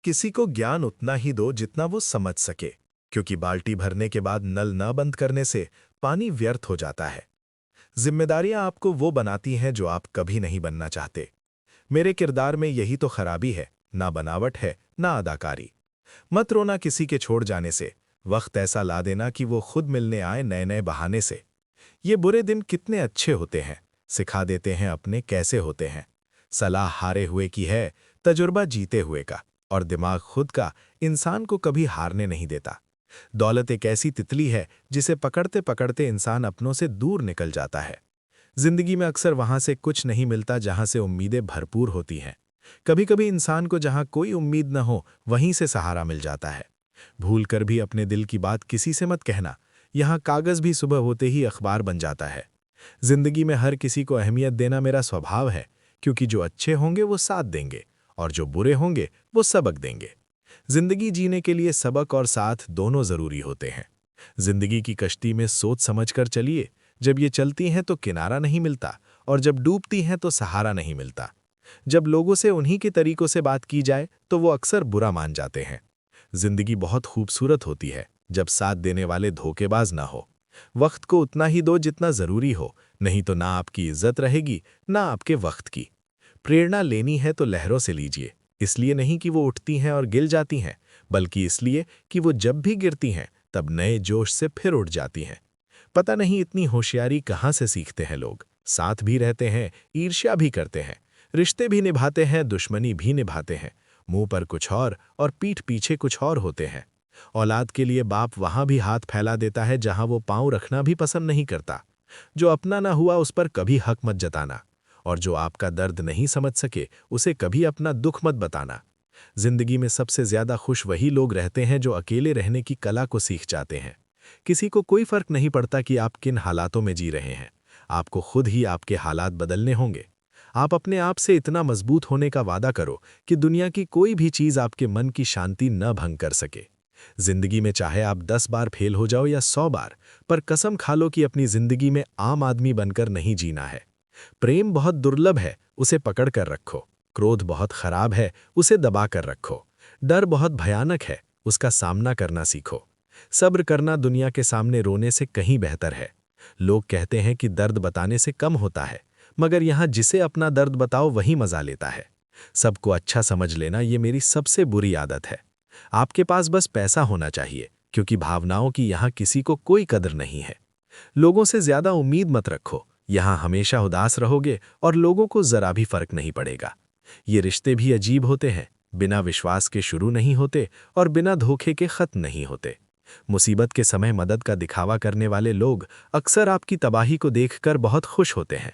किसी को ज्ञान उतना ही दो जितना वो समझ सके, क्योंकि बाल्टी भरने के बाद नल न बंद करने से पानी व्यर्थ हो जाता है। जिम्मेदारियां आपको वो बनाती हैं जो आप कभी नहीं बनना चाहते। मेरे किरदार में यही तो खराबी है, ना बनावट है ना अदाकारी। मत रोना किसी के छोड़ जाने से, वक्त ऐसा ला देना कि वो खुद मिलने आए नए नए बहाने से। ये बुरे दिन कितने अच्छे होते हैं, सिखा देते हैं अपने कैसे होते हैं। सलाह हारे हुए की है, तजुर्बा जीते हुए का, और दिमाग खुद का इंसान को कभी हारने नहीं देता। दौलत एक ऐसी तितली है जिसे पकड़ते पकड़ते इंसान अपनों से दूर निकल जाता है। जिंदगी में अक्सर वहां से कुछ नहीं मिलता जहां से उम्मीदें भरपूर होती हैं। कभी कभी इंसान को जहां कोई उम्मीद न हो वहीं से सहारा मिल जाता है। भूल कर भी अपने दिल की बात किसी से मत कहना, यहाँ कागज भी सुबह होते ही अखबार बन जाता है। जिंदगी में हर किसी को अहमियत देना मेरा स्वभाव है, क्योंकि जो अच्छे होंगे वो साथ देंगे और जो बुरे होंगे वो सबक देंगे। जिंदगी जीने के लिए सबक और साथ दोनों जरूरी होते हैं। जिंदगी की कश्ती में सोच समझकर चलिए, जब ये चलती हैं तो किनारा नहीं मिलता, और जब डूबती हैं तो सहारा नहीं मिलता। जब लोगों से उन्हीं के तरीकों से बात की जाए तो वो अक्सर बुरा मान जाते हैं। जिंदगी बहुत खूबसूरत होती है जब साथ देने वाले धोखेबाज ना हो। वक्त को उतना ही दो जितना जरूरी हो, नहीं तो ना आपकी इज्जत रहेगी ना आपके वक्त की। प्रेरणा लेनी है तो लहरों से लीजिए, इसलिए नहीं कि वो उठती हैं और गिर जाती हैं, बल्कि इसलिए कि वो जब भी गिरती हैं तब नए जोश से फिर उठ जाती हैं। पता नहीं इतनी होशियारी कहाँ से सीखते हैं लोग। साथ भी रहते हैं, ईर्ष्या भी करते हैं, रिश्ते भी निभाते हैं, दुश्मनी भी निभाते हैं। मुंह पर कुछ और पीठ पीछे कुछ और होते हैं। औलाद के लिए बाप वहां भी हाथ फैला देता है जहां वो पांव रखना भी पसंद नहीं करता। जो अपना ना हुआ उस पर कभी हक मत जताना, और जो आपका दर्द नहीं समझ सके उसे कभी अपना दुख मत बताना। जिंदगी में सबसे ज्यादा खुश वही लोग रहते हैं जो अकेले रहने की कला को सीख जाते हैं। किसी को कोई फर्क नहीं पड़ता कि आप किन हालातों में जी रहे हैं, आपको खुद ही आपके हालात बदलने होंगे। आप अपने आप से इतना मजबूत होने का वादा करो कि दुनिया की कोई भी चीज आपके मन की शांति न भंग कर सके। जिंदगी में चाहे आप 10 बार फेल हो जाओ या 100 बार, पर कसम खा लो कि अपनी जिंदगी में आम आदमी बनकर नहीं जीना है। प्रेम बहुत दुर्लभ है, उसे पकड़ कर रखो। क्रोध बहुत खराब है, उसे दबा कर रखो। डर बहुत भयानक है, उसका सामना करना सीखो। सब्र करना दुनिया के सामने रोने से कहीं बेहतर है। लोग कहते हैं कि दर्द बताने से कम होता है, मगर यहाँ जिसे अपना दर्द बताओ वही मजा लेता है। सबको अच्छा समझ लेना ये मेरी सबसे बुरी आदत है। आपके पास बस पैसा होना चाहिए, क्योंकि भावनाओं की यहाँ किसी को कोई कदर नहीं है। लोगों से ज्यादा उम्मीद मत रखो, यहाँ हमेशा उदास रहोगे और लोगों को जरा भी फर्क नहीं पड़ेगा। ये रिश्ते भी अजीब होते हैं, बिना विश्वास के शुरू नहीं होते और बिना धोखे के खत्म नहीं होते। मुसीबत के समय मदद का दिखावा करने वाले लोग अक्सर आपकी तबाही को देखकर बहुत खुश होते हैं।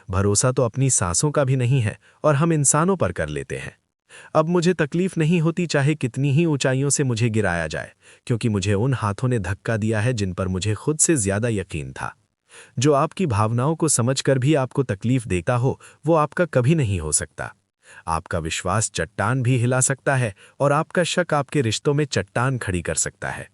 भरोसा तो अपनी सांसों का भी नहीं है और हम इंसानों पर कर लेते हैं। अब मुझे तकलीफ नहीं होती चाहे कितनी ही ऊंचाइयों से मुझे गिराया जाए, क्योंकि मुझे उन हाथों ने धक्का दिया है जिन पर मुझे खुद से ज्यादा यकीन था। जो आपकी भावनाओं को समझकर भी आपको तकलीफ देता हो वो आपका कभी नहीं हो सकता। आपका विश्वास चट्टान भी हिला सकता है और आपका शक आपके रिश्तों में चट्टान खड़ी कर सकता है।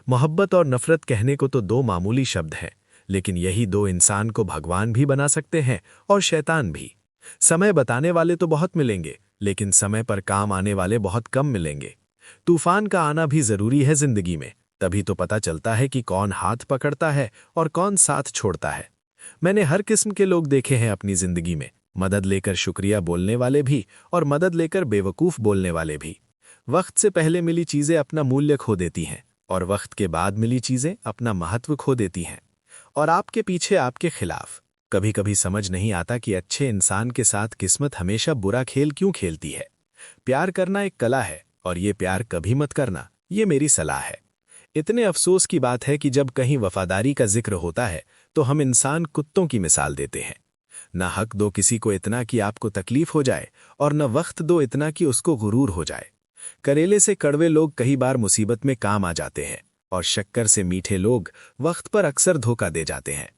मोहब्बत और नफरत कहने को तो दो मामूली शब्द हैं, लेकिन यही दो इंसान को भगवान भी बना सकते हैं और शैतान भी। समय बताने वाले तो बहुत मिलेंगे, लेकिन समय पर काम आने वाले बहुत कम मिलेंगे। तूफान का आना भी जरूरी है जिंदगी में, तभी तो पता चलता है कि कौन हाथ पकड़ता है और कौन साथ छोड़ता है। मैंने हर किस्म के लोग देखे हैं अपनी जिंदगी में, मदद लेकर शुक्रिया बोलने वाले भी और मदद लेकर बेवकूफ बोलने वाले भी। वक्त से पहले मिली चीजें अपना मूल्य खो देती हैं और वक्त के बाद मिली चीजें अपना महत्व खो देती हैं। और आपके पीछे आपके खिलाफ। कभी कभी समझ नहीं आता कि अच्छे इंसान के साथ किस्मत हमेशा बुरा खेल क्यों खेलती है। प्यार करना एक कला है और ये प्यार कभी मत करना, ये मेरी सलाह है। इतने अफसोस की बात है कि जब कहीं वफादारी का जिक्र होता है तो हम इंसान कुत्तों की मिसाल देते हैं। न हक दो किसी को इतना कि आपको तकलीफ हो जाए और न वक्त दो इतना कि उसको गुरूर हो जाए। करेले से कड़वे लोग कई बार मुसीबत में काम आ जाते हैं और शक्कर से मीठे लोग वक्त पर अक्सर धोखा दे जाते हैं।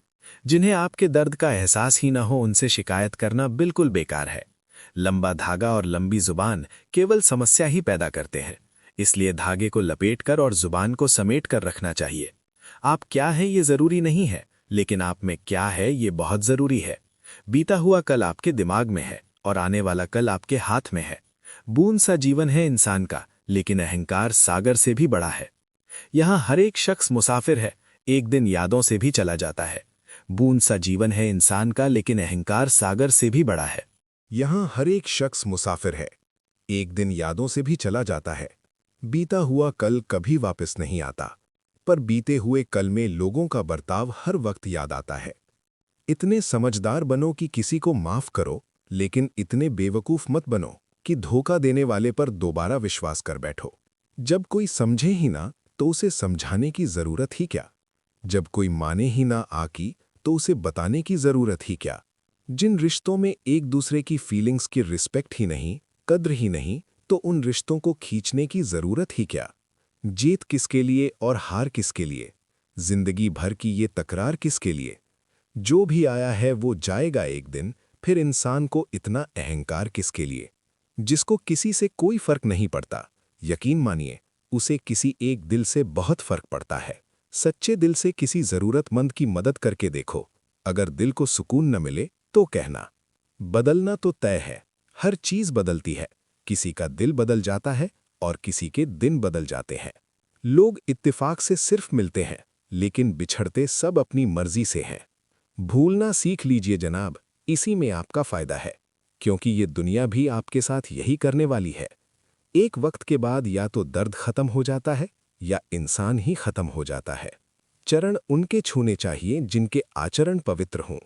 जिन्हें आपके दर्द का एहसास ही न हो उनसे शिकायत करना बिल्कुल बेकार है। लंबा धागा और लंबी जुबान केवल समस्या ही पैदा करते हैं, इसलिए धागे को लपेटकर और जुबान को समेट कर रखना चाहिए। आप क्या हैं ये जरूरी नहीं है, लेकिन आप में क्या है ये बहुत जरूरी है। बीता हुआ कल आपके दिमाग में है और आने वाला कल आपके हाथ में है। बूंद सा जीवन है इंसान का, लेकिन अहंकार सागर से भी बड़ा है। यहाँ हर एक शख्स मुसाफिर है, एक दिन यादों से भी चला जाता है। बूंद सा जीवन है इंसान का, लेकिन अहंकार सागर से भी बड़ा है। यहाँ हर एक शख्स मुसाफिर है, एक दिन यादों से भी चला जाता है। बीता हुआ कल कभी वापस नहीं आता, पर बीते हुए कल में लोगों का बर्ताव हर वक्त याद आता है। इतने समझदार बनो कि किसी को माफ करो, लेकिन इतने बेवकूफ मत बनो कि धोखा देने वाले पर दोबारा विश्वास कर बैठो। जब कोई समझे ही ना तो उसे समझाने की जरूरत ही क्या? जब कोई माने ही ना आकी तो उसे बताने की जरूरत ही क्या? जिन रिश्तों में एक दूसरे की फीलिंग्स की रिस्पेक्ट ही नहीं, कद्र ही नहीं, तो उन रिश्तों को खींचने की जरूरत ही क्या? जीत किसके लिए और हार किसके लिए? जिंदगी भर की ये तकरार किसके लिए? जो भी आया है वो जाएगा एक दिन, फिर इंसान को इतना अहंकार किसके लिए? जिसको किसी से कोई फर्क नहीं पड़ता, यकीन मानिए उसे किसी एक दिल से बहुत फर्क पड़ता है। सच्चे दिल से किसी जरूरतमंद की मदद करके देखो, अगर दिल को सुकून न मिले तो कहना। बदलना तो तय है, हर चीज बदलती है, किसी का दिल बदल जाता है और किसी के दिन बदल जाते हैं। लोग इत्तेफाक से सिर्फ मिलते हैं, लेकिन बिछड़ते सब अपनी मर्जी से हैं। भूलना सीख लीजिए जनाब, इसी में आपका फायदा है, क्योंकि ये दुनिया भी आपके साथ यही करने वाली है। एक वक्त के बाद या तो दर्द खत्म हो जाता है या इंसान ही खत्म हो जाता है। चरण उनके छूने चाहिए जिनके आचरण पवित्र हों।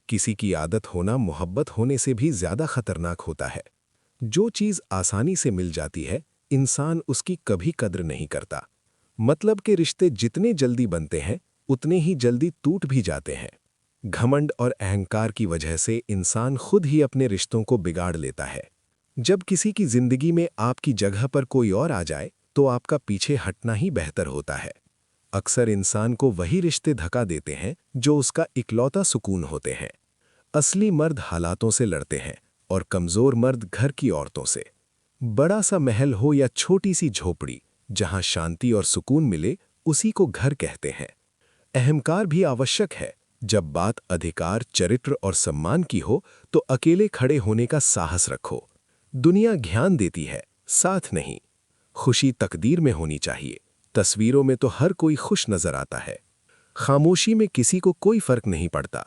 किसी की आदत होना मोहब्बत होने से भी ज्यादा खतरनाक होता है। जो चीज आसानी से मिल जाती है, इंसान उसकी कभी कद्र नहीं करता। मतलब के रिश्ते जितने जल्दी बनते हैं, उतने ही जल्दी टूट भी जाते हैं। घमंड और अहंकार की वजह से इंसान खुद ही अपने रिश्तों को बिगाड़ लेता है। जब किसी की जिंदगी में आपकी जगह पर कोई और आ जाए, तो आपका पीछे हटना ही बेहतर होता है। अक्सर इंसान को वही रिश्ते धक्का देते हैं जो उसका इकलौता सुकून होते हैं। असली मर्द हालातों से लड़ते हैं और कमजोर मर्द घर की औरतों से। बड़ा सा महल हो या छोटी सी झोपड़ी, जहां शांति और सुकून मिले, उसी को घर कहते हैं। अहंकार भी आवश्यक है। जब बात अधिकार, चरित्र और सम्मान की हो, तो अकेले खड़े होने का साहस रखो। दुनिया ज्ञान देती है, साथ नहीं। खुशी तकदीर में होनी चाहिए, तस्वीरों में तो हर कोई खुश नजर आता है। खामोशी में किसी को कोई फर्क नहीं पड़ता।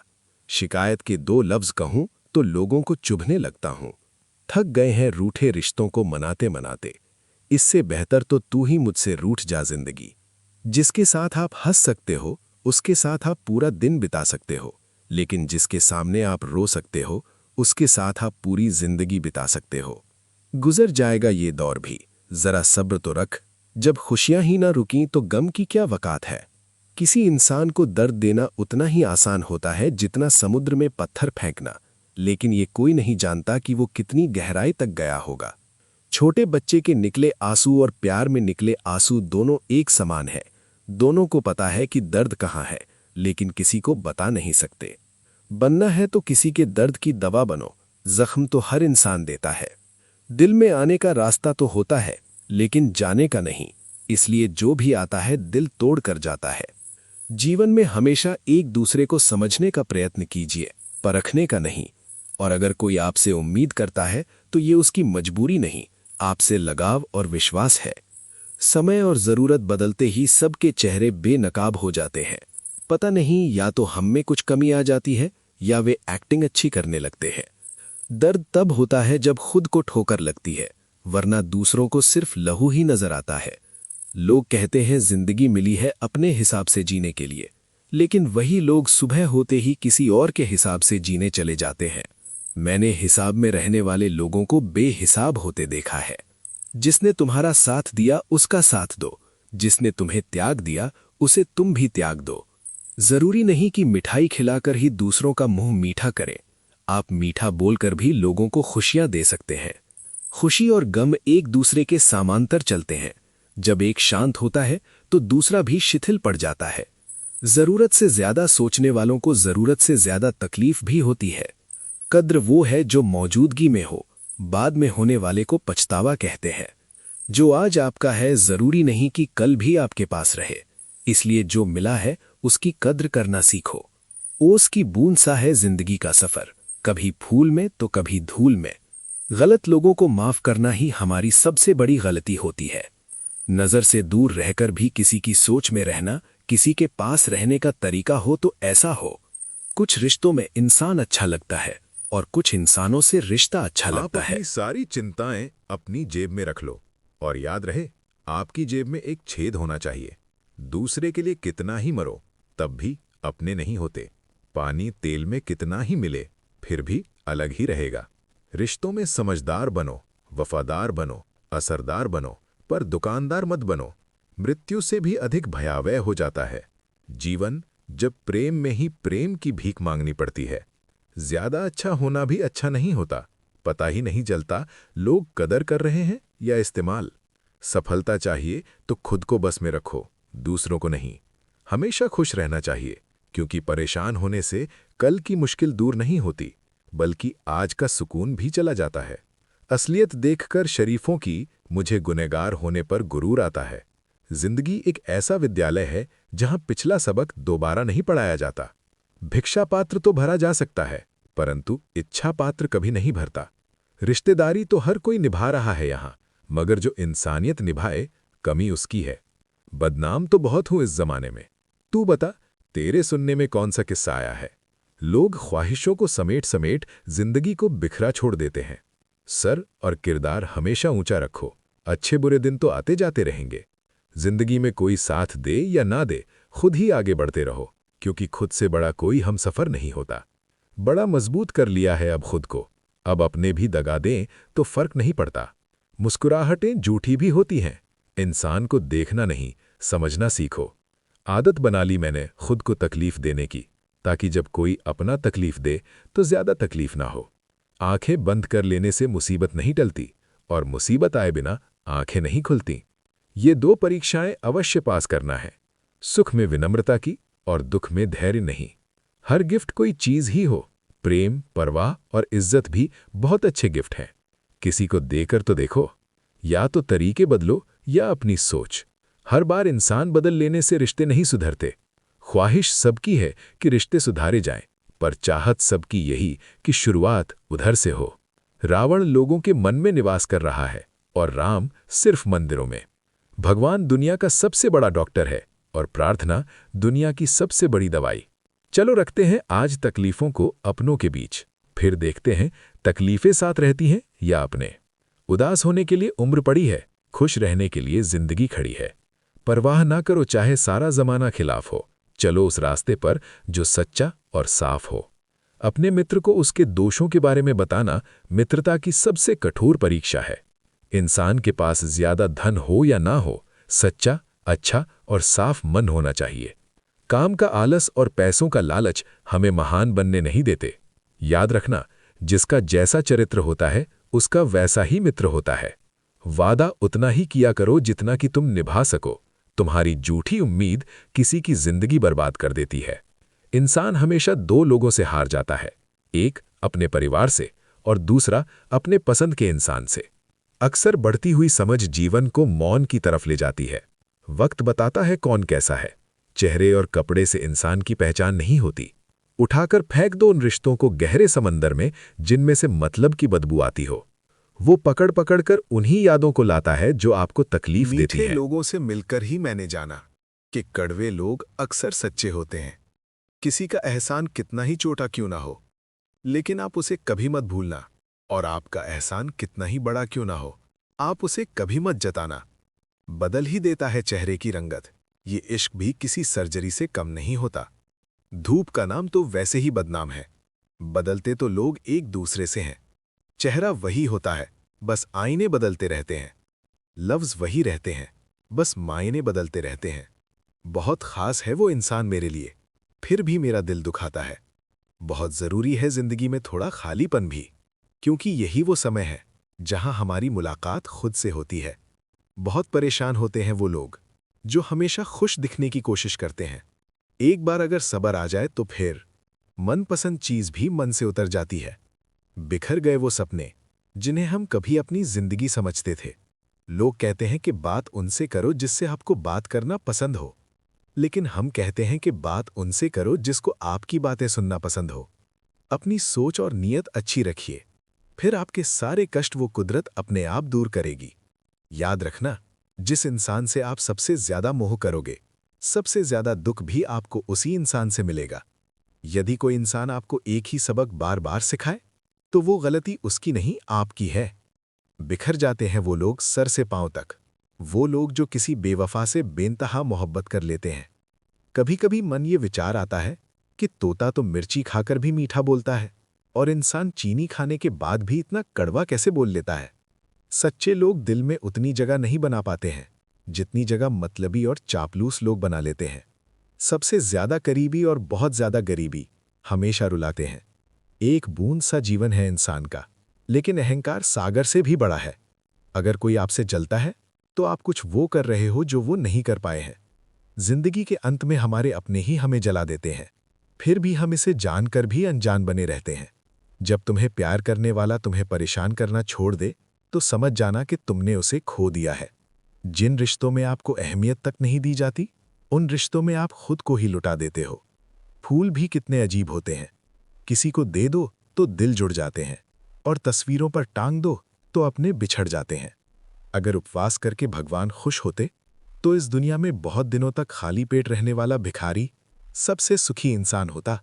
शिकायत के 2 लफ्ज कहूं तो लोगों को चुभने लगता हूं। थक गए हैं रूठे रिश्तों को मनाते मनाते। इससे बेहतर तो तू ही मुझसे रूठ जा जिंदगी। जिसके साथ आप हंस सकते हो, उसके साथ आप पूरा दिन बिता सकते हो, लेकिन जिसके सामने आप रो सकते हो, उसके साथ आप पूरी जिंदगी बिता सकते हो। गुजर जाएगा ये दौर भी, जरा सब्र तो रख। जब खुशियां ही ना रुकीं तो गम की क्या वकात है। किसी इंसान को दर्द देना उतना ही आसान होता है जितना समुद्र में पत्थर फेंकना, लेकिन ये कोई नहीं जानता कि वो कितनी गहराई तक गया होगा। छोटे बच्चे के निकले आंसू और प्यार में निकले आंसू दोनों एक समान है। दोनों को पता है कि दर्द कहाँ है, लेकिन किसी को बता नहीं सकते। बनना है तो किसी के दर्द की दवा बनो। जख्म तो हर इंसान देता है। दिल में आने का रास्ता तो होता है, लेकिन जाने का नहीं। इसलिए जो भी आता है दिल तोड़ कर जाता है। जीवन में हमेशा एक दूसरे को समझने का प्रयत्न कीजिए, परखने का नहीं। और अगर कोई आपसे उम्मीद करता है तो ये उसकी मजबूरी नहीं, आपसे लगाव और विश्वास है। समय और जरूरत बदलते ही सबके चेहरे बेनकाब हो जाते हैं। पता नहीं, या तो हम में कुछ कमी आ जाती है या वे एक्टिंग अच्छी करने लगते हैं। दर्द तब होता है जब खुद को ठोकर लगती है, वरना दूसरों को सिर्फ लहू ही नजर आता है। लोग कहते हैं जिंदगी मिली है अपने हिसाब से जीने के लिए, लेकिन वही लोग सुबह होते ही किसी और के हिसाब से जीने चले जाते हैं। मैंने हिसाब में रहने वाले लोगों को बेहिसाब होते देखा है। जिसने तुम्हारा साथ दिया उसका साथ दो, जिसने तुम्हें त्याग दिया उसे तुम भी त्याग दो। जरूरी नहीं कि मिठाई खिलाकर ही दूसरों का मुंह मीठा करें। आप मीठा बोलकर भी लोगों को खुशियां दे सकते हैं। खुशी और गम एक दूसरे के समांतर चलते हैं। जब एक शांत होता है तो दूसरा भी शिथिल पड़ जाता है। जरूरत से ज्यादा सोचने वालों को जरूरत से ज्यादा तकलीफ भी होती है। कद्र वो है जो मौजूदगी में हो, बाद में होने वाले को पछतावा कहते हैं। जो आज आपका है जरूरी नहीं कि कल भी आपके पास रहे, इसलिए जो मिला है उसकी कद्र करना सीखो। ओस की बूंद सा है जिंदगी का सफर, कभी फूल में तो कभी धूल में। गलत लोगों को माफ करना ही हमारी सबसे बड़ी गलती होती है। नजर से दूर रहकर भी किसी की सोच में रहना, किसी के पास रहने का तरीका हो तो ऐसा हो। कुछ रिश्तों में इंसान अच्छा लगता है और कुछ इंसानों से रिश्ता अच्छा आप लगता है। अपनी सारी चिंताएं अपनी जेब में रख लो और याद रहे, आपकी जेब में एक छेद होना चाहिए। दूसरे के लिए कितना ही मरो, तब भी अपने नहीं होते। पानी तेल में कितना ही मिले, फिर भी अलग ही रहेगा। रिश्तों में समझदार बनो, वफादार बनो, असरदार बनो, पर दुकानदार मत बनो। मृत्यु से भी अधिक भयावह हो जाता है जीवन, जब प्रेम में ही प्रेम की भीख मांगनी पड़ती है। ज्यादा अच्छा होना भी अच्छा नहीं होता, पता ही नहीं चलता लोग कदर कर रहे हैं या इस्तेमाल। सफलता चाहिए तो खुद को बस में रखो, दूसरों को नहीं। हमेशा खुश रहना चाहिए, क्योंकि परेशान होने से कल की मुश्किल दूर नहीं होती, बल्कि आज का सुकून भी चला जाता है। असलियत देखकर शरीफों की मुझे गुनहगार होने पर गुरूर आता है। जिंदगी एक ऐसा विद्यालय है जहां पिछला सबक दोबारा नहीं पढ़ाया जाता। भिक्षा पात्र तो भरा जा सकता है, परंतु इच्छा पात्र कभी नहीं भरता। रिश्तेदारी तो हर कोई निभा रहा है यहाँ, मगर जो इंसानियत निभाए, कमी उसकी है। बदनाम तो बहुत हूं इस जमाने में। तू बता, तेरे सुनने में कौन सा किस्सा आया है? लोग ख्वाहिशों को समेट समेट जिंदगी को बिखरा छोड़ देते हैं। सर और किरदार हमेशा ऊंचा रखो, अच्छे बुरे दिन तो आते जाते रहेंगे। जिंदगी में कोई साथ दे या ना दे, खुद ही आगे बढ़ते रहो, क्योंकि खुद से बड़ा कोई हमसफर नहीं होता। बड़ा मजबूत कर लिया है अब खुद को, अब अपने भी दगा दें तो फर्क नहीं पड़ता। मुस्कुराहटें झूठी भी होती हैं, इंसान को देखना नहीं समझना सीखो। आदत बना ली मैंने खुद को तकलीफ देने की, ताकि जब कोई अपना तकलीफ दे तो ज्यादा तकलीफ ना हो। आंखें बंद कर लेने से मुसीबत नहीं टलती, और मुसीबत आए बिना आंखें नहीं खुलती। ये दो परीक्षाएं अवश्य पास करना है, सुख में विनम्रता की और दुख में धैर्य नहीं। हर गिफ्ट कोई चीज ही हो, प्रेम, परवाह और इज्जत भी बहुत अच्छे गिफ्ट हैं। किसी को देकर तो देखो। या तो तरीके बदलो या अपनी सोच। हर बार इंसान बदल लेने से रिश्ते नहीं सुधरते। ख्वाहिश सबकी है कि रिश्ते सुधारे जाएं, पर चाहत सबकी यही कि शुरुआत उधर से हो। रावण लोगों के मन में निवास कर रहा है और राम सिर्फ मंदिरों में। भगवान दुनिया का सबसे बड़ा डॉक्टर है और प्रार्थना दुनिया की सबसे बड़ी दवाई। चलो रखते हैं आज तकलीफों को अपनों के बीच, फिर देखते हैं तकलीफें साथ रहती हैं या अपने। उदास होने के लिए उम्र पड़ी है, खुश रहने के लिए जिंदगी खड़ी है। परवाह ना करो चाहे सारा जमाना खिलाफ हो, चलो उस रास्ते पर जो सच्चा और साफ हो। अपने मित्र को उसके दोषों के बारे में बताना मित्रता की सबसे कठोर परीक्षा है। इंसान के पास ज्यादा धन हो या ना हो, सच्चा, अच्छा और साफ मन होना चाहिए। काम का आलस और पैसों का लालच हमें महान बनने नहीं देते। याद रखना, जिसका जैसा चरित्र होता है उसका वैसा ही मित्र होता है। वादा उतना ही किया करो जितना कि तुम निभा सको। तुम्हारी झूठी उम्मीद किसी की जिंदगी बर्बाद कर देती है। इंसान हमेशा दो लोगों से हार जाता है, एक अपने परिवार से और दूसरा अपने पसंद के इंसान से। अक्सर बढ़ती हुई समझ जीवन को मौन की तरफ ले जाती है। वक्त बताता है कौन कैसा है। चेहरे और कपड़े से इंसान की पहचान नहीं होती। उठाकर फेंक दो उन रिश्तों को गहरे समंदर में जिनमें से मतलब की बदबू आती हो। वो पकड़ पकड़ कर उन्हीं यादों को लाता है जो आपको तकलीफ देती मीठे है। लोगों से मिलकर ही मैंने जाना कि कड़वे लोग अक्सर सच्चे होते हैं। किसी का एहसान कितना ही छोटा क्यों ना हो, लेकिन आप उसे कभी मत भूलना, और आपका एहसान कितना ही बड़ा क्यों ना हो, आप उसे कभी मत जताना। बदल ही देता है चेहरे की रंगत। ये इश्क भी किसी सर्जरी से कम नहीं होता। धूप का नाम तो वैसे ही बदनाम है। बदलते तो लोग एक दूसरे से हैं। चेहरा वही होता है, बस आईने बदलते रहते हैं। लफ्ज वही रहते हैं, बस मायने बदलते रहते हैं। बहुत खास है वो इंसान मेरे लिए, फिर भी मेरा दिल दुखाता है। बहुत जरूरी है जिंदगी में थोड़ा खालीपन भी, क्योंकि यही वो समय है जहां हमारी मुलाकात खुद से होती है। बहुत परेशान होते हैं वो लोग जो हमेशा खुश दिखने की कोशिश करते हैं। एक बार अगर सब्र आ जाए तो फिर मनपसंद चीज भी मन से उतर जाती है। बिखर गए वो सपने जिन्हें हम कभी अपनी जिंदगी समझते थे। लोग कहते हैं कि बात उनसे करो जिससे आपको बात करना पसंद हो, लेकिन हम कहते हैं कि बात उनसे करो जिसको आपकी बातें सुनना पसंद हो। अपनी सोच और नीयत अच्छी रखिए। फिर आपके सारे कष्ट वो कुदरत अपने आप दूर करेगी। याद रखना, जिस इंसान से आप सबसे ज्यादा मोह करोगे, सबसे ज्यादा दुख भी आपको उसी इंसान से मिलेगा। यदि कोई इंसान आपको एक ही सबक बार बार सिखाए, तो वो गलती उसकी नहीं आपकी है। बिखर जाते हैं वो लोग सर से पांव तक, वो लोग जो किसी बेवफा से बेनतहा मोहब्बत कर लेते हैं। कभी कभी मन ये विचार आता है कि तोता तो मिर्ची खाकर भी मीठा बोलता है, और इंसान चीनी खाने के बाद भी इतना कड़वा कैसे बोल लेता है। सच्चे लोग दिल में उतनी जगह नहीं बना पाते हैं जितनी जगह मतलबी और चापलूस लोग बना लेते हैं। सबसे ज्यादा करीबी और बहुत ज्यादा गरीबी हमेशा रुलाते हैं। एक बूंद सा जीवन है इंसान का, लेकिन अहंकार सागर से भी बड़ा है। अगर कोई आपसे जलता है तो आप कुछ वो कर रहे हो जो वो नहीं कर पाए हैं। जिंदगी के अंत में हमारे अपने ही हमें जला देते हैं, फिर भी हम इसे जानकर भी अनजान बने रहते हैं। जब तुम्हें प्यार करने वाला तुम्हें परेशान करना छोड़ दे, तो समझ जाना कि तुमने उसे खो दिया है। जिन रिश्तों में आपको अहमियत तक नहीं दी जाती, उन रिश्तों में आप खुद को ही लुटा देते हो। फूल भी कितने अजीब होते हैं, किसी को दे दो तो दिल जुड़ जाते हैं, और तस्वीरों पर टांग दो तो अपने बिछड़ जाते हैं। अगर उपवास करके भगवान खुश होते, तो इस दुनिया में बहुत दिनों तक खाली पेट रहने वाला भिखारी सबसे सुखी इंसान होता।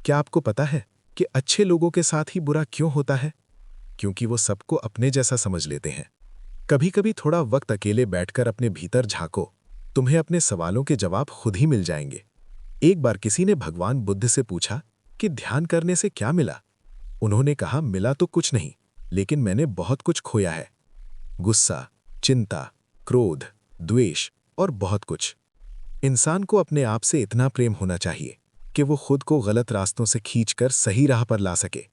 क्या आपको पता है कि अच्छे लोगों के साथ ही बुरा क्यों होता है? क्योंकि वो सबको अपने जैसा समझ लेते हैं। कभी कभी थोड़ा वक्त अकेले बैठकर अपने भीतर झांको, तुम्हें अपने सवालों के जवाब खुद ही मिल जाएंगे। एक बार किसी ने भगवान बुद्ध से पूछा कि ध्यान करने से क्या मिला? उन्होंने कहा, मिला तो कुछ नहीं, लेकिन मैंने बहुत कुछ खोया है। गुस्सा, चिंता, क्रोध, द्वेष और बहुत कुछ। इंसान को अपने आप से इतना प्रेम होना चाहिए कि वो खुद को गलत रास्तों से खींचकर सही राह पर ला सके।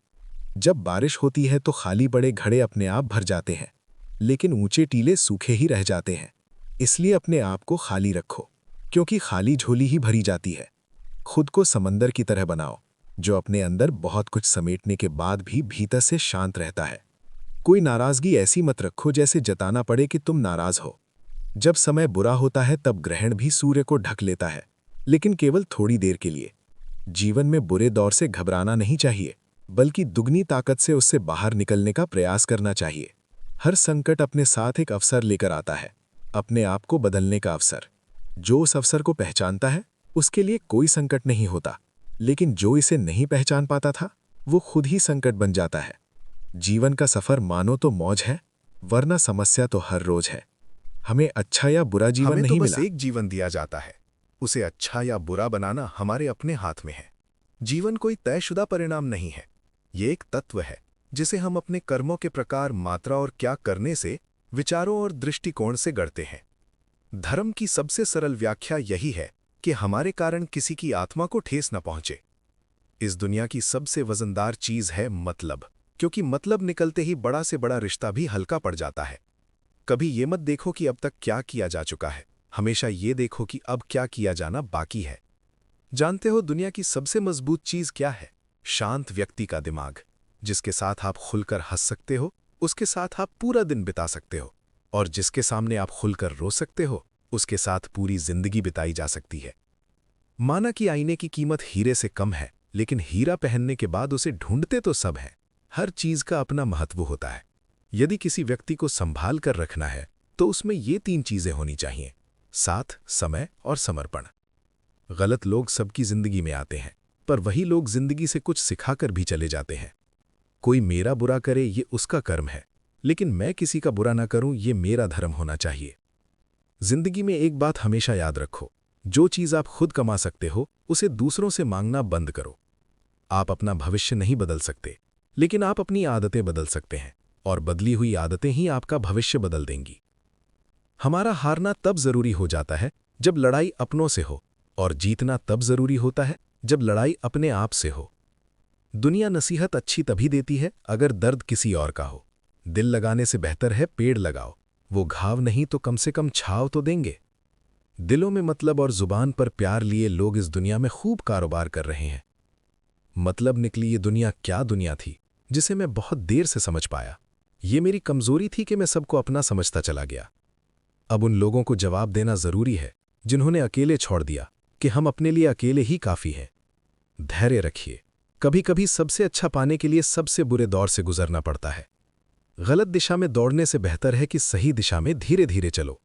जब बारिश होती है तो खाली पड़े घड़े अपने आप भर जाते हैं, लेकिन ऊंचे टीले सूखे ही रह जाते हैं। इसलिए अपने आप को खाली रखो, क्योंकि खाली झोली ही भरी जाती है। खुद को समंदर की तरह बनाओ, जो अपने अंदर बहुत कुछ समेटने के बाद भी भीतर से शांत रहता है। कोई नाराजगी ऐसी मत रखो जैसे जताना पड़े कि तुम नाराज हो। जब समय बुरा होता है तब ग्रहण भी सूर्य को ढक लेता है, लेकिन केवल थोड़ी देर के लिए। जीवन में बुरे दौर से घबराना नहीं चाहिए, बल्कि दुगनी ताकत से उससे बाहर निकलने का प्रयास करना चाहिए। हर संकट अपने साथ एक अवसर लेकर आता है, अपने आप को बदलने का अवसर। जो उस अवसर को पहचानता है, उसके लिए कोई संकट नहीं होता, लेकिन जो इसे नहीं पहचान पाता था, वो खुद ही संकट बन जाता है। जीवन का सफर मानो तो मौज है, वरना समस्या तो हर रोज है। हमें अच्छा या बुरा जीवन हमें नहीं तो बस मिला। एक जीवन दिया जाता है, उसे अच्छा या बुरा बनाना हमारे अपने हाथ में है। जीवन कोई तयशुदा परिणाम नहीं है, ये एक तत्व है जिसे हम अपने कर्मों के प्रकार, मात्रा और क्या करने से, विचारों और दृष्टिकोण से गढ़ते हैं। धर्म की सबसे सरल व्याख्या यही है कि हमारे कारण किसी की आत्मा को ठेस न पहुंचे। इस दुनिया की सबसे वजनदार चीज है मतलब, क्योंकि मतलब निकलते ही बड़ा से बड़ा रिश्ता भी हल्का पड़ जाता है। कभी ये मत देखो कि अब तक क्या किया जा चुका है, हमेशा ये देखो कि अब क्या किया जाना बाकी है। जानते हो दुनिया की सबसे मजबूत चीज क्या है? शांत व्यक्ति का दिमाग। जिसके साथ आप खुलकर हंस सकते हो, उसके साथ आप पूरा दिन बिता सकते हो, और जिसके सामने आप खुलकर रो सकते हो, उसके साथ पूरी जिंदगी बिताई जा सकती है। माना कि आईने की कीमत हीरे से कम है, लेकिन हीरा पहनने के बाद उसे ढूंढते तो सब हैं। हर चीज का अपना महत्व होता है। यदि किसी व्यक्ति को संभाल कर रखना है, तो उसमें ये 3 चीजें होनी चाहिए: साथ, समय और समर्पण। गलत लोग सबकी जिंदगी में आते हैं, पर वही लोग जिंदगी से कुछ सिखाकर भी चले जाते हैं। कोई मेरा बुरा करे ये उसका कर्म है, लेकिन मैं किसी का बुरा ना करूं ये मेरा धर्म होना चाहिए। जिंदगी में एक बात हमेशा याद रखो, जो चीज आप खुद कमा सकते हो, उसे दूसरों से मांगना बंद करो। आप अपना भविष्य नहीं बदल सकते, लेकिन आप अपनी आदतें बदल सकते हैं, और बदली हुई आदतें ही आपका भविष्य बदल देंगी। हमारा हारना तब जरूरी हो जाता है जब लड़ाई अपनों से हो, और जीतना तब जरूरी होता है जब लड़ाई अपने आप से हो। दुनिया नसीहत अच्छी तभी देती है अगर दर्द किसी और का हो। दिल लगाने से बेहतर है पेड़ लगाओ, वो घाव नहीं तो कम से कम छाव तो देंगे। दिलों में मतलब और जुबान पर प्यार लिए लोग इस दुनिया में खूब कारोबार कर रहे हैं। मतलब निकली ये दुनिया क्या दुनिया थी, जिसे मैं बहुत देर से समझ पाया। ये मेरी कमजोरी थी कि मैं सबको अपना समझता चला गया। अब उन लोगों को जवाब देना जरूरी है जिन्होंने अकेले छोड़ दिया कि हम अपने लिए अकेले ही काफी हैं। धैर्य रखिए, कभी कभी सबसे अच्छा पाने के लिए सबसे बुरे दौर से गुजरना पड़ता है। गलत दिशा में दौड़ने से बेहतर है कि सही दिशा में धीरे धीरे चलो।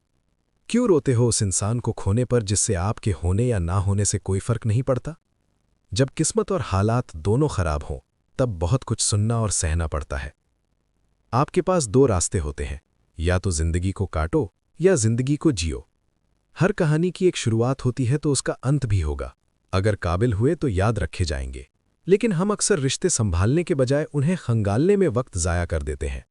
क्यों रोते हो उस इंसान को खोने पर जिससे आपके होने या ना होने से कोई फर्क नहीं पड़ता? जब किस्मत और हालात दोनों खराब हों, तब बहुत कुछ सुनना और सहना पड़ता है। आपके पास दो रास्ते होते हैं, या तो जिंदगी को काटो या जिंदगी को जियो। हर कहानी की एक शुरुआत होती है तो उसका अंत भी होगा। अगर काबिल हुए तो याद रखे जाएंगे, लेकिन हम अक्सर रिश्ते संभालने के बजाय उन्हें खंगालने में वक्त ज़ाया कर देते हैं।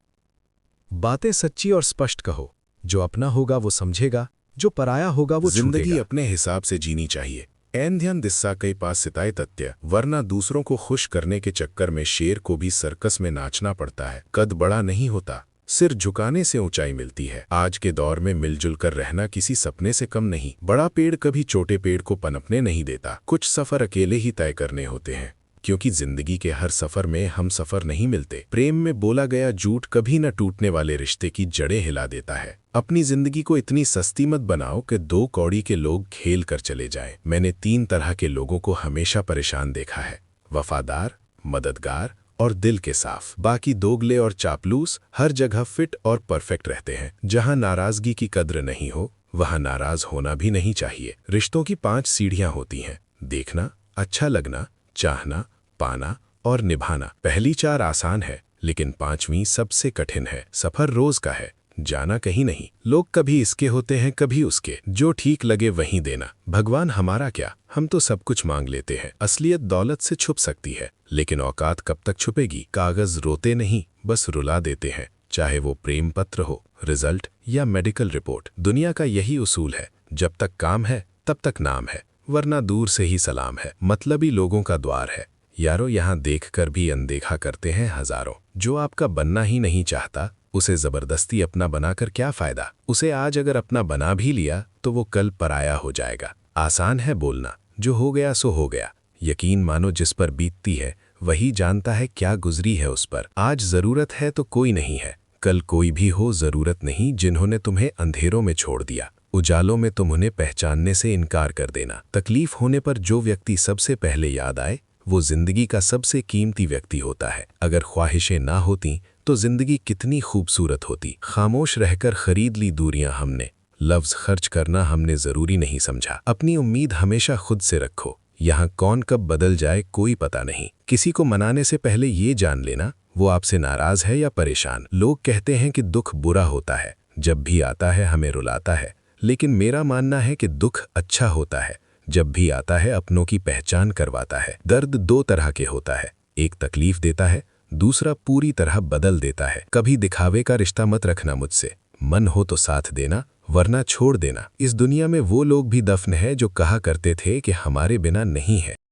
बातें सच्ची और स्पष्ट कहो, जो अपना होगा वो समझेगा, जो पराया होगा वो जिंदगी छूटेगा। अपने हिसाब से जीनी चाहिए। एन ध्यान दिस्सा कई पास सिताए तथ्य, वरना दूसरों को खुश करने के चक्कर में शेर को भी सर्कस में नाचना पड़ता है। कद बड़ा नहीं होता, सिर झुकाने से ऊंचाई मिलती है। आज के दौर में मिलजुल कर रहना किसी सपने से कम नहीं। बड़ा पेड़ कभी छोटे पेड़ को पनपने नहीं देता। कुछ सफर अकेले ही तय करने होते हैं, क्योंकि जिंदगी के हर सफर में हम सफर नहीं मिलते। प्रेम में बोला गया झूठ कभी न टूटने वाले रिश्ते की जड़ें हिला देता है। अपनी जिंदगी को इतनी सस्ती मत बनाओ कि दो कौड़ी के लोग खेल कर चले जाएं। मैंने 3 तरह के लोगों को हमेशा परेशान देखा है, वफादार, मददगार और दिल के साफ। बाकी दोगले और चापलूस हर जगह फिट और परफेक्ट रहते हैं। जहां नाराजगी की कद्र नहीं हो, वहां नाराज होना भी नहीं चाहिए। रिश्तों की 5 सीढ़ियां होती हैं: देखना, अच्छा लगना, चाहना, पाना और निभाना। पहली 4 आसान है, लेकिन 5वीं सबसे कठिन है। सफर रोज का है, जाना कहीं नहीं। लोग कभी इसके होते हैं, कभी उसके। जो ठीक लगे वहीं देना। भगवान हमारा क्या, हम तो सब कुछ मांग लेते हैं। असलियत दौलत से छुप सकती है, लेकिन औकात कब तक छुपेगी? कागज रोते नहीं, बस रुला देते हैं। चाहे वो प्रेम पत्र हो, रिजल्ट या मेडिकल रिपोर्ट। दुनिया का यही उसूल है, जब तक काम है तब तक नाम है, वरना दूर से ही सलाम है। मतलबी लोगों का द्वार है यारो, यहाँ देखकर भी अनदेखा करते हैं हजारों। जो आपका बनना ही नहीं चाहता, उसे जबरदस्ती अपना बनाकर क्या फायदा? उसे आज अगर अपना बना भी लिया तो वो कल पराया हो जाएगा। आसान है बोलना, जो हो गया सो हो गया। यकीन मानो जिस पर बीतती है वही जानता है क्या गुजरी है उस पर। आज जरूरत है तो कोई नहीं है, कल कोई भी हो जरूरत नहीं। जिन्होंने तुम्हें अंधेरों में छोड़ दिया, उजालों में तुम उन्हें पहचानने से इनकार कर देना। तकलीफ होने पर जो व्यक्ति सबसे पहले याद आए, वो जिंदगी का सबसे कीमती व्यक्ति होता है। अगर ख्वाहिशें ना होती तो जिंदगी कितनी खूबसूरत होती। खामोश रहकर खरीद ली दूरियां हमने, लफ्ज खर्च करना हमने जरूरी नहीं समझा। अपनी उम्मीद हमेशा खुद से रखो, यहाँ कौन कब बदल जाए कोई पता नहीं। किसी को मनाने से पहले ये जान लेना वो आपसे नाराज है या परेशान। लोग कहते हैं कि दुख बुरा होता है, जब भी आता है हमें रुलाता है, लेकिन मेरा मानना है कि दुख अच्छा होता है, जब भी आता है अपनों की पहचान करवाता है। दर्द 2 तरह के होता है, एक तकलीफ देता है, दूसरा पूरी तरह बदल देता है। कभी दिखावे का रिश्ता मत रखना मुझसे, मन हो तो साथ देना, वरना छोड़ देना। इस दुनिया में वो लोग भी दफन है जो कहा करते थे कि हमारे बिना नहीं है।